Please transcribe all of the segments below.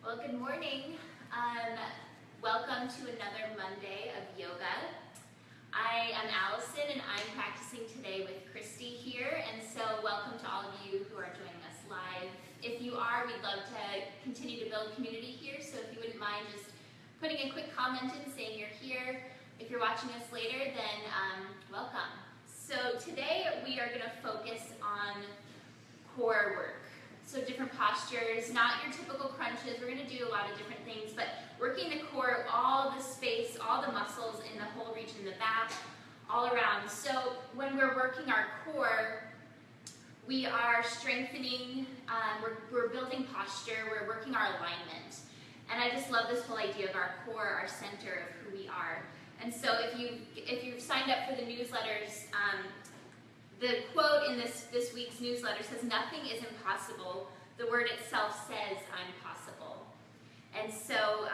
Well, good morning. Welcome to another Monday of yoga. I am Allison and I'm practicing today with Kristi here, and so welcome to all of you who are joining us live. If you are, we'd love to continue to build community here, so if you wouldn't mind just putting a quick comment in saying you're here. If you're watching us later, then welcome. So today we are going to focus on core work. So different postures, not your typical crunches. We're going to do a lot of different things, but working the core, all the space, all the muscles in the whole region, the back, all around. So when we're working our core, we are strengthening, we're building posture, we're working our alignment. And I just love this whole idea of our core, our center of who we are. And so if you've signed up for the newsletters, the quote in this week's newsletter says, "Nothing is impossible. The word itself says I'm possible." And so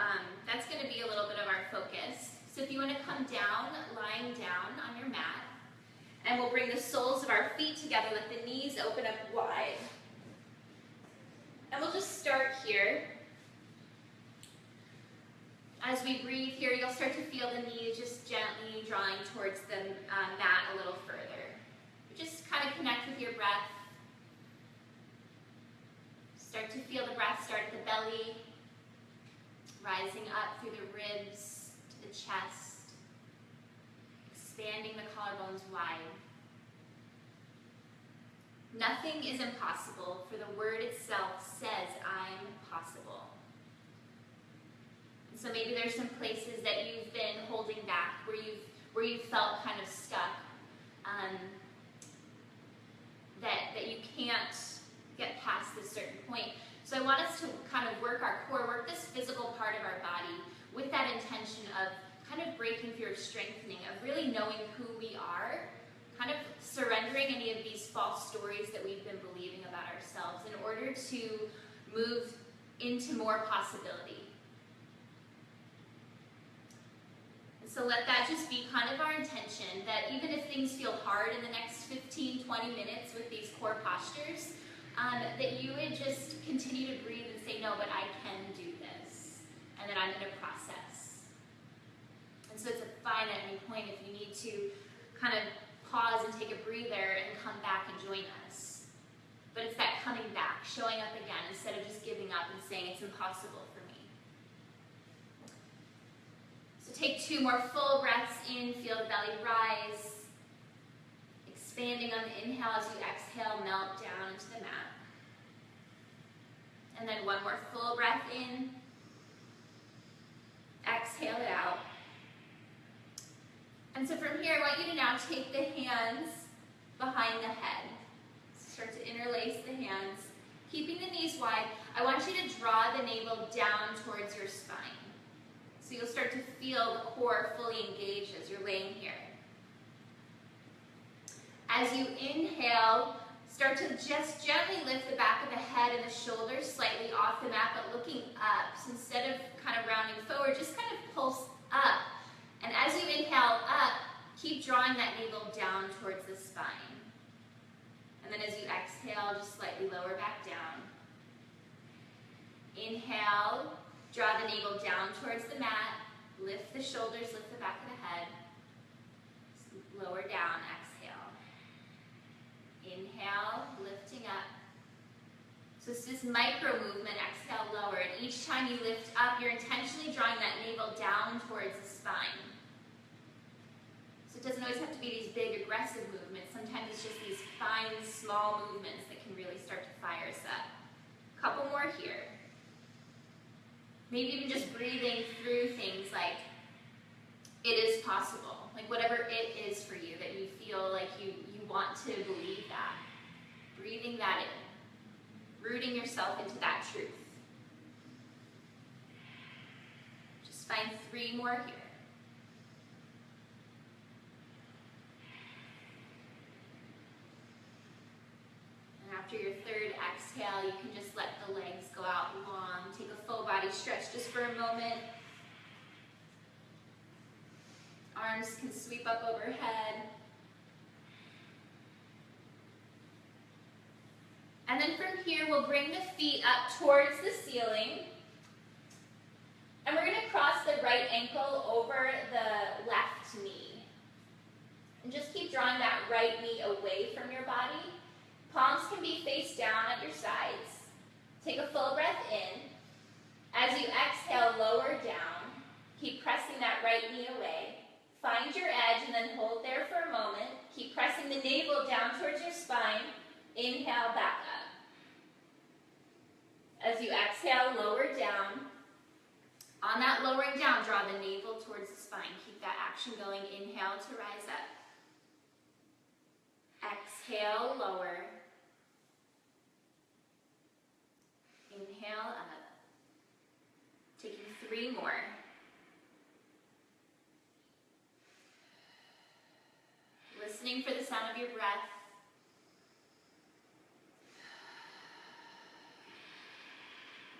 that's going to be a little bit of our focus. So if you want to come down, lying down on your mat, and we'll bring the soles of our feet together, let the knees open up wide. And we'll just start here. As we breathe here, you'll start to feel the knees just gently drawing towards the mat a little further. Just kind of connect with your breath. Start to feel the breath start at the belly, rising up through the ribs to the chest, expanding the collarbones wide. Nothing is impossible, for the word itself says I'm possible. And so maybe there's some places that you've been holding back, where you've felt kind of stuck. That you can't get past this certain point. So I want us to kind of work our core, work this physical part of our body with that intention of kind of breaking through, strengthening, of really knowing who we are, kind of surrendering any of these false stories that we've been believing about ourselves in order to move into more possibility. So let that just be kind of our intention, that even if things feel hard in the next 15, 20 minutes with these core postures, that you would just continue to breathe and say, no, but I can do this, and that I'm going to process. And so it's fine at any point if you need to kind of pause and take a breather and come back and join us. But it's that coming back, showing up again, instead of just giving up and saying it's impossible for me. Take 2 more full breaths in, feel the belly rise. Expanding on the inhale as you exhale, melt down into the mat. And then 1 more full breath in. Exhale it out. And so from here, I want you to now take the hands behind the head. Start to interlace the hands. Keeping the knees wide, I want you to draw the navel down towards your spine. So you'll start to feel the core fully engaged as you're laying here. As you inhale, start to just gently lift the back of the head and the shoulders slightly off the mat, but looking up. So instead of kind of rounding forward, just kind of pulse up. And as you inhale up, keep drawing that navel down towards the spine. And then as you exhale, just slightly lower back down. Inhale. Draw the navel down towards the mat, lift the shoulders, lift the back of the head, lower down, exhale. Inhale, lifting up. So it's this micro movement, exhale, lower. And each time you lift up, you're intentionally drawing that navel down towards the spine. So it doesn't always have to be these big aggressive movements. Sometimes it's just these fine, small movements that can really start to fire us up. Couple more here. Maybe even just breathing through things like, it is possible. Like whatever it is for you, that you feel like you want to believe that. Breathing that in. Rooting yourself into that truth. Just find 3 more here. After your 3rd exhale, you can just let the legs go out long. Take a full body stretch just for a moment. Arms can sweep up overhead. And then from here, we'll bring the feet up towards the ceiling. And we're going to cross the right ankle over the left knee. And just keep drawing that right knee away from your body. Palms can be face down at your sides. Take a full breath in. As you exhale, lower down. Keep pressing that right knee away. Find your edge and then hold there for a moment. Keep pressing the navel down towards your spine. Inhale, back up. As you exhale, lower down. On that lowering down, draw the navel towards the spine. Keep that action going. Inhale to rise up. Exhale, lower. Inhale, up. Taking 3 more. Listening for the sound of your breath.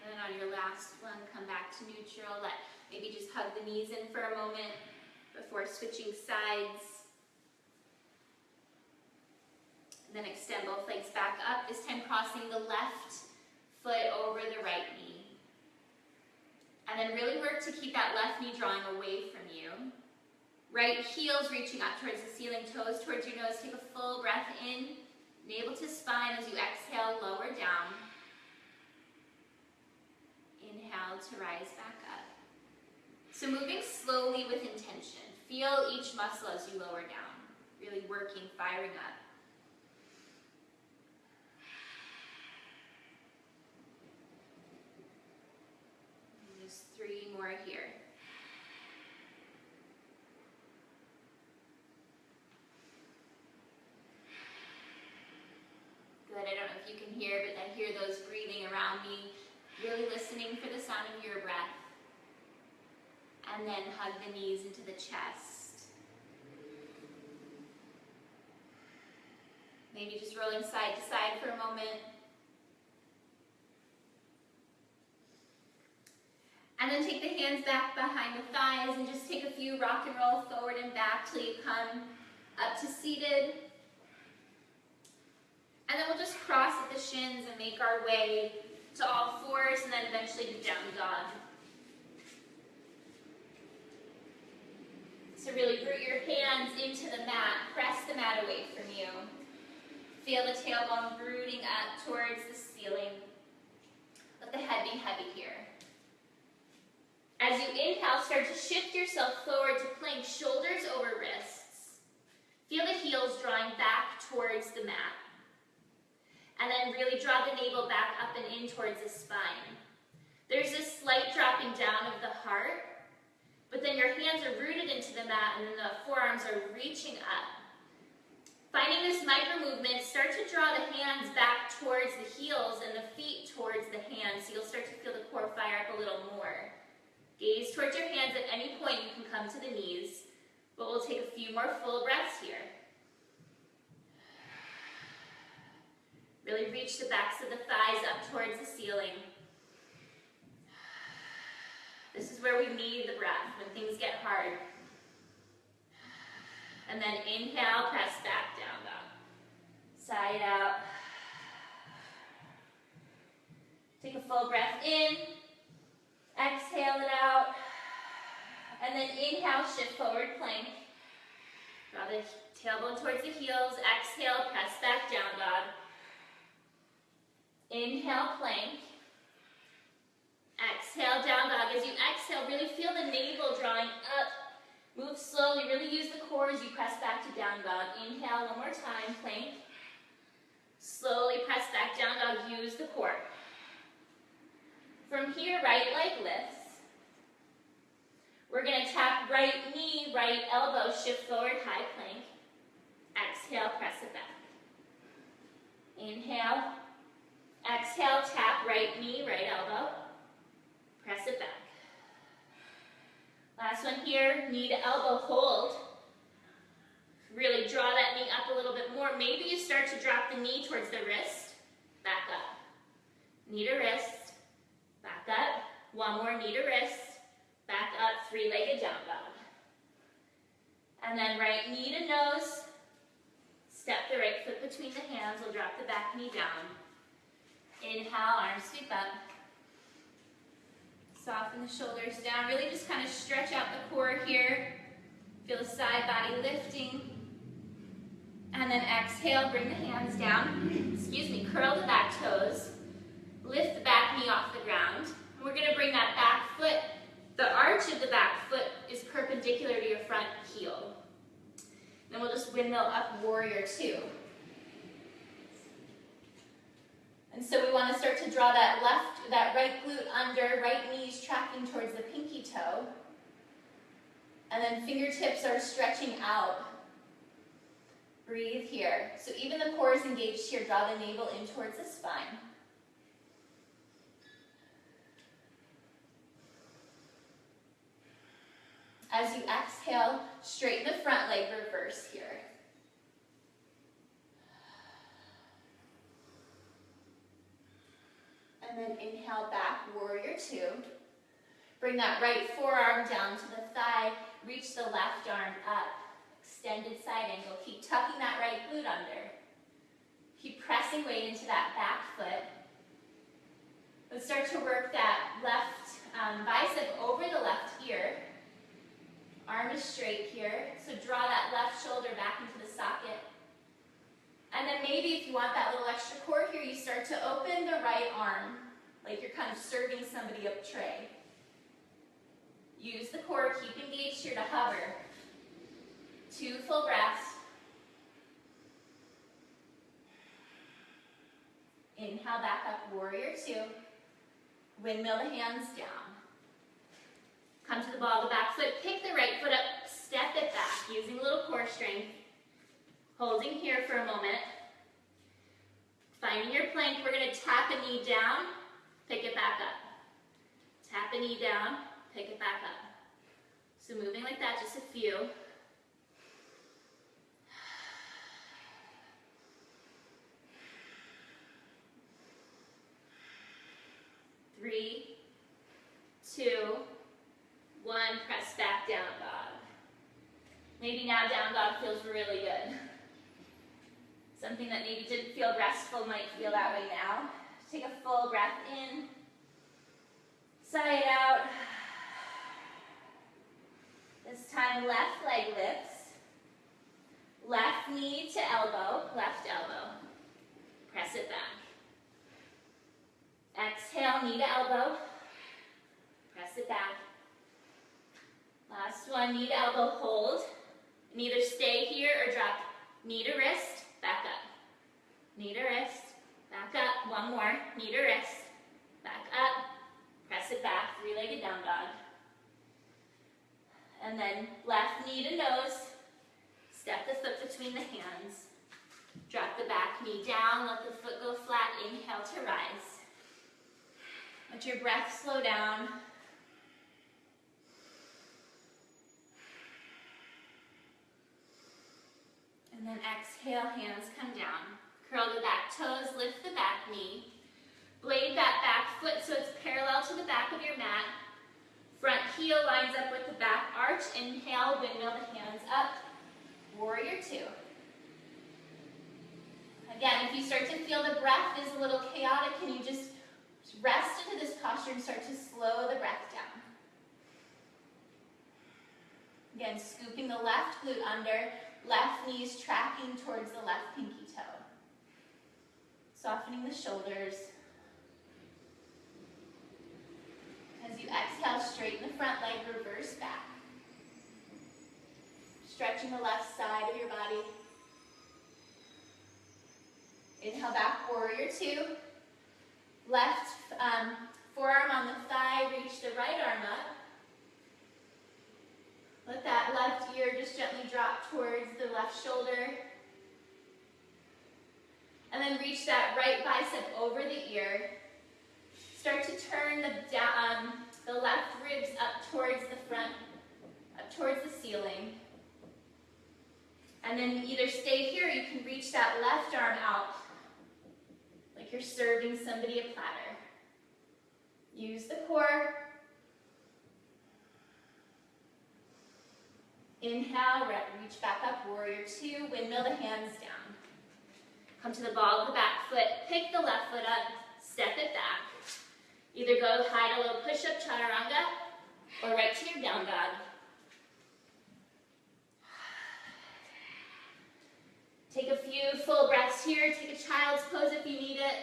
And then on your last one, come back to neutral. Maybe just hug the knees in for a moment before switching sides. And then extend both legs back up, this time crossing the left foot over the right knee. And then really work to keep that left knee drawing away from you. Right heels reaching up towards the ceiling, toes towards your nose. Take a full breath in, navel to spine. As you exhale, lower down. Inhale to rise back up. So moving slowly with intention. Feel each muscle as you lower down. Really working, firing up. And just 3 more here. Good, I don't know if you can hear, but I hear those breathing around me. Really listening for the sound of your breath. And then hug the knees into the chest. Maybe just rolling side to side for a moment. And then take the hands back behind the thighs and just take a few rock and roll forward and back till you come up to seated. And then we'll just cross at the shins and make our way to all fours and then eventually to down dog. So really root your hands into the mat. Press the mat away from you. Feel the tailbone rooting up towards the ceiling. Let the head be heavy here. As you inhale, start to shift yourself forward to plank, shoulders over wrists. Feel the heels drawing back towards the mat. And then really draw the navel back up and in towards the spine. There's this slight dropping down of the heart, but then your hands are rooted into the mat and then the forearms are reaching up. Finding this micro movement, start to draw the hands back towards the heels and the feet towards the hands, so you'll start to feel the core fire up a little more. Gaze towards your hands. At any point you can come to the knees, but we'll take a few more full breaths here. Really reach the backs of the thighs up towards the ceiling. This is where we need the breath when things get hard. And then inhale, press back down dog. Side out. Take a full breath in. Exhale it out. And then inhale, shift forward plank. Draw the tailbone towards the heels. Exhale, press back down dog. Inhale, plank. Exhale, down dog. As you exhale, really feel the navel drawing up. Move slowly. Really use the core as you press back to down dog. Inhale, one more time, plank. Slowly press back down dog. Use the core. From here, right leg lifts. We're going to tap right knee, right elbow, shift forward, high plank. Exhale, press it back. Inhale. Exhale, tap right knee, right elbow. Press it back. Last one here, knee to elbow, hold. Really draw that knee up a little bit more. Maybe you start to drop the knee towards the wrist. Back up. Knee to wrist. Back up. One more, knee to wrist. Back up, three-legged down dog. And then right knee to nose. Step the right foot between the hands. We'll drop the back knee down. Inhale, arms sweep up. Soften the shoulders down. Really just kind of stretch out the core here. Feel the side body lifting. And then exhale, bring the hands down. Excuse me, curl the back toes. Lift the back knee off the ground. And we're going to bring that back foot. The arch of the back foot is perpendicular to your front heel. Then we'll just windmill up, warrior two. And so we want to start to draw that right glute under, right knees tracking towards the pinky toe. And then fingertips are stretching out. Breathe here. So even the core is engaged here. Draw the navel in towards the spine. As you exhale, straighten the front leg, reverse here. And then inhale back, warrior two. Bring that right forearm down to the thigh. Reach the left arm up. Extended side angle. Keep tucking that right glute under. Keep pressing weight into that back foot. Let's start to work that left bicep over the left ear. Arm is straight here. So draw that left shoulder back into the socket. And then maybe if you want that little extra core here, you start to open the right arm, like you're kind of serving somebody up tray. Use the core, keep engaged here to hover. 2 full breaths. Inhale back up, warrior two. Windmill the hands down. Come to the ball of the back foot, pick the right foot up, step it back, using a little core strength. Holding here for a moment. Finding your plank, we're going to tap a knee down, pick it back up. Tap a knee down, pick it back up. So moving like that, just a few. 3, 2, 1, press back down dog. Maybe now down dog feels really good. Something that maybe didn't feel restful might feel that way now. Take a full breath in, sigh it out. This time left leg lifts. Left knee to elbow, left elbow. Press it back. Exhale, knee to elbow. Press it back. Last one, knee to elbow, hold. And either stay here or drop knee to wrist, back up. Knee to wrist, back up. One more, knee to wrist, back up. Press it back, three-legged down dog. And then left knee to nose. Step the foot between the hands. Drop the back knee down, let the foot go flat. Inhale to rise. Let your breath slow down. And then exhale, hands come down. Curl the back toes, lift the back knee. Blade that back foot so it's parallel to the back of your mat. Front heel lines up with the back arch. Inhale, windmill the hands up. Warrior two. Again, if you start to feel the breath is a little chaotic, can you just rest into this posture and start to slow the breath down? Again, scooping the left glute under, left knees tracking towards the left pinky toe. Softening the shoulders. As you exhale, straighten the front leg, reverse back. Stretching the left side of your body. Inhale back, warrior two. Left forearm on the thigh, reach the right arm up. Let that left ear just gently drop towards the left shoulder. And then reach that right bicep over the ear. Start to turn the left ribs up towards the front, up towards the ceiling. And then either stay here or you can reach that left arm out like you're serving somebody a platter. Use the core. Inhale, reach back up, warrior two, windmill the hands down. Come to the ball of the back foot, pick the left foot up, step it back. Either go high to low push-up, chaturanga, or right to your down dog. Take a few full breaths here. Take a child's pose if you need it.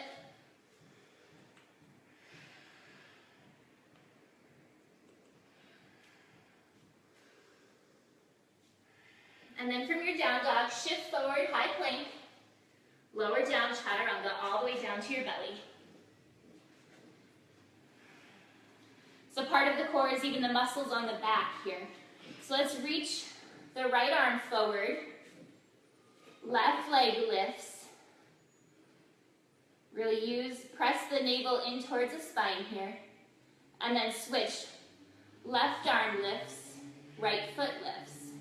And then from your down dog, shift forward, high plank, lower down, chaturanga, all the way down to your belly. So part of the core is even the muscles on the back here. So let's reach the right arm forward, left leg lifts. Really press the navel in towards the spine here. And then switch, left arm lifts, right foot lifts.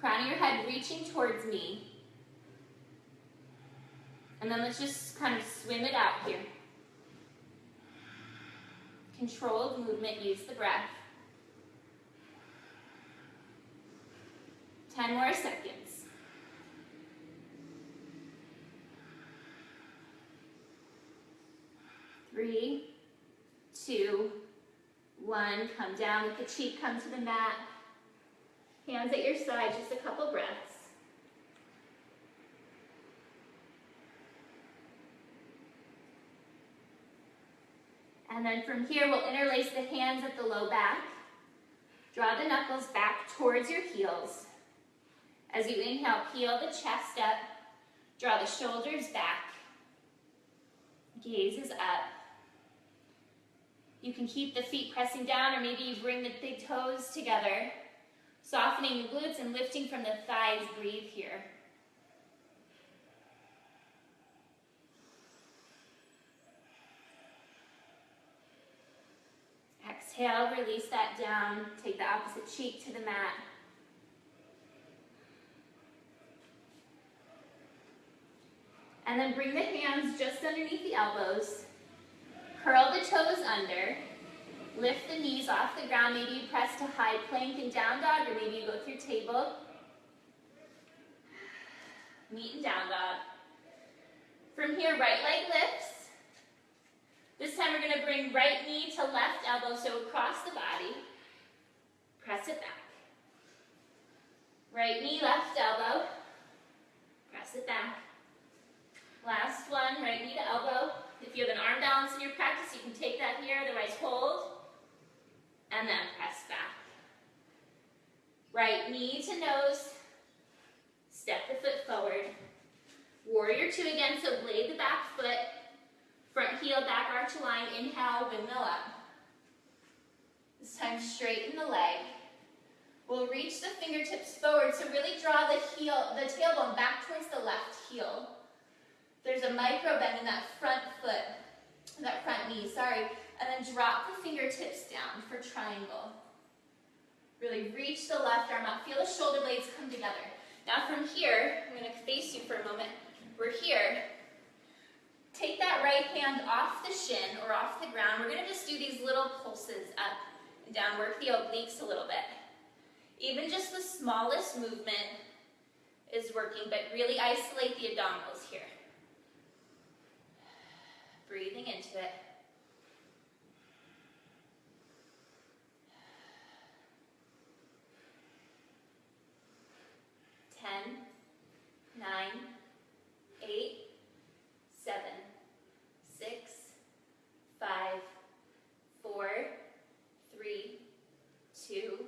Crown of your head reaching towards me. And then let's just kind of swim it out here. Controlled movement, use the breath. 10 more seconds. 3, 2, 1. Come down with the cheek, come to the mat. Hands at your side, just a couple breaths. And then from here, we'll interlace the hands at the low back. Draw the knuckles back towards your heels. As you inhale, peel the chest up. Draw the shoulders back. Gaze is up. You can keep the feet pressing down, or maybe you bring the big toes together. Softening the glutes and lifting from the thighs. Breathe here. Exhale, release that down. Take the opposite cheek to the mat. And then bring the hands just underneath the elbows. Curl the toes under. Lift the knees off the ground. Maybe you press to high plank and down dog, or maybe you go through table. Meet and down dog. From here, right leg lifts. This time we're going to bring right knee to left elbow, so across the body. Press it back. Right knee, left elbow. Press it back. Last one, right knee to elbow. If you have an arm balance in your practice, you can take that here, otherwise hold. And then press back. Right knee to nose. Step the foot forward. Warrior 2 again, so blade the back foot. Front heel, back arch line. Inhale, windmill up. This time straighten the leg. We'll reach the fingertips forward, so really draw the tailbone back towards the left heel. There's a micro bend in that front foot, that front knee, sorry. And then drop the fingertips down for triangle. Really reach the left arm up. Feel the shoulder blades come together. Now from here, I'm going to face you for a moment. We're here. Take that right hand off the shin or off the ground. We're going to just do these little pulses up and down. Work the obliques a little bit. Even just the smallest movement is working, but really isolate the abdominals here. Breathing into it. 10, 9, 8, 7, 6, 5, 4, 3, 2,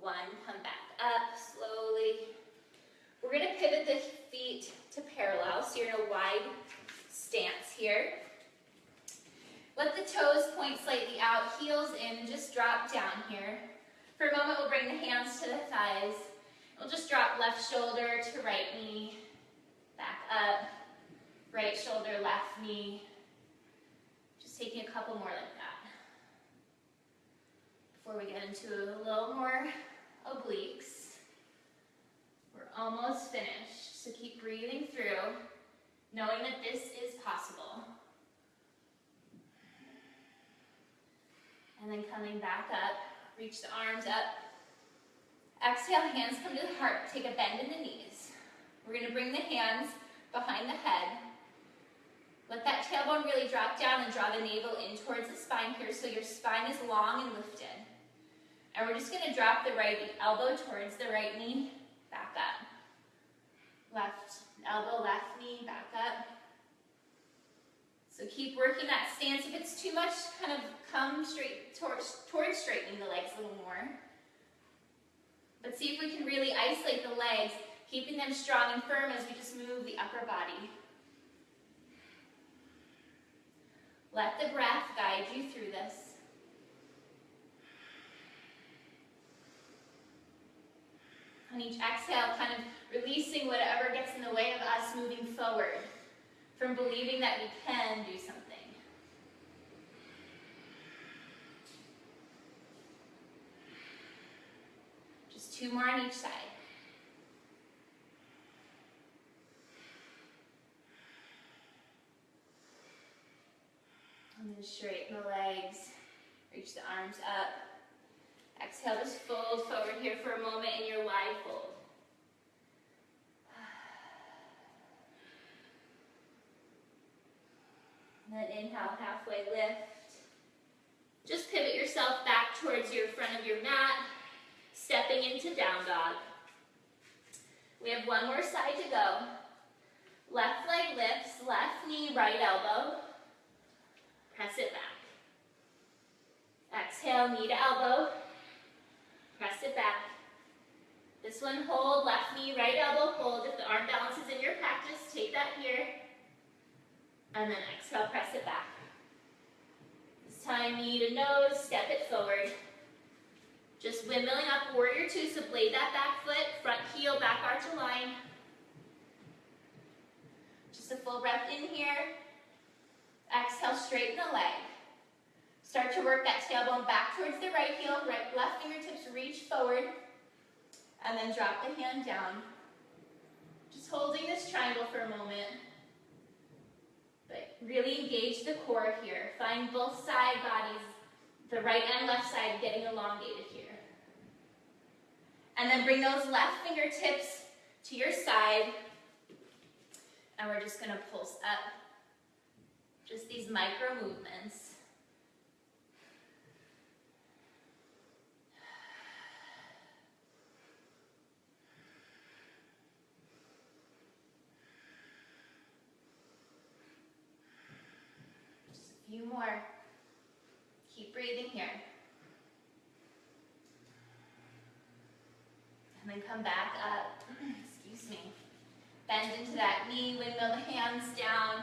1. Come back up slowly. We're going to pivot the feet to parallel, so you're in a wide stance here. Let the toes point slightly out, heels in, and just drop down here. For a moment, we'll bring the hands to the thighs. We'll just drop left shoulder to right knee, back up, right shoulder, left knee. Just taking a couple more like that. Before we get into a little more obliques. We're almost finished, so keep breathing through, knowing that this is possible. And then coming back up, reach the arms up. Exhale, hands come to the heart. Take a bend in the knees. We're going to bring the hands behind the head. Let that tailbone really drop down and draw the navel in towards the spine here so your spine is long and lifted. And we're just going to drop the right elbow towards the right knee, back up. Left elbow, left knee, back up. So keep working that stance. If it's too much, kind of come straight towards straightening the legs a little more. But see if we can really isolate the legs, keeping them strong and firm as we just move the upper body. Let the breath guide you through this. On each exhale, kind of releasing whatever gets in the way of us moving forward, from believing that we can do something. Just 2 more on each side. And then straighten the legs, reach the arms up. Exhale, just fold forward here for a moment in your wide fold. And then inhale, halfway lift. Just pivot yourself back towards your front of your mat, stepping into down dog. We have 1 more side to go. Left leg lifts, left knee, right elbow. Press it back. Exhale, knee to elbow. Press it back. This one, hold, left knee, right elbow, hold. If the arm balance is in your practice, take that here. And then exhale, press it back. This time, knee to nose, step it forward. Just windmilling up, warrior 2, so blade that back foot, front heel, back arch align. Just a full breath in here. Exhale, straighten the leg. Start to work that tailbone back towards the right heel, left fingertips reach forward, and then drop the hand down. Just holding this triangle for a moment. But really engage the core here. Find both side bodies, the right and left side, getting elongated here. And then bring those left fingertips to your side, and we're just going to pulse up. Just these micro movements. Just a few more. Keep breathing here. And then come back up. Excuse me. Bend into that knee, windmill the hands down.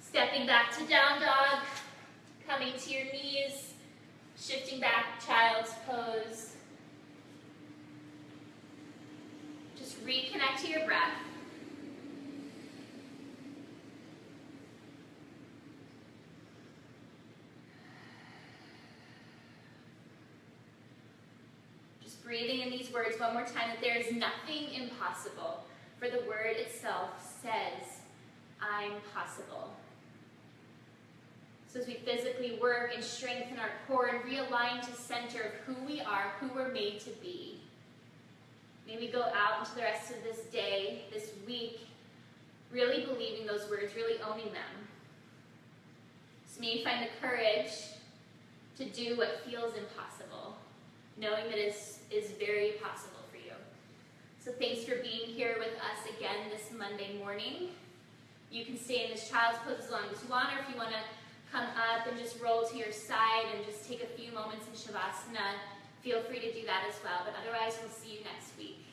Stepping back to down dog, coming to your knees, shifting back, child's pose. Just reconnect to your breath. Just breathing in these words one more time, that there is nothing impossible, for the word itself says, I'm possible. So as we physically work and strengthen our core and realign to center of who we are, who we're made to be, may we go out into the rest of this day, this week, really believing those words, really owning them. So may you find the courage to do what feels impossible, knowing that it is very possible for you. So thanks for being here with us again this Monday morning. You can stay in this child's pose as long as you want, or if you want to come up and just roll to your side and just take a few moments in Shavasana, feel free to do that as well. But otherwise, we'll see you next week.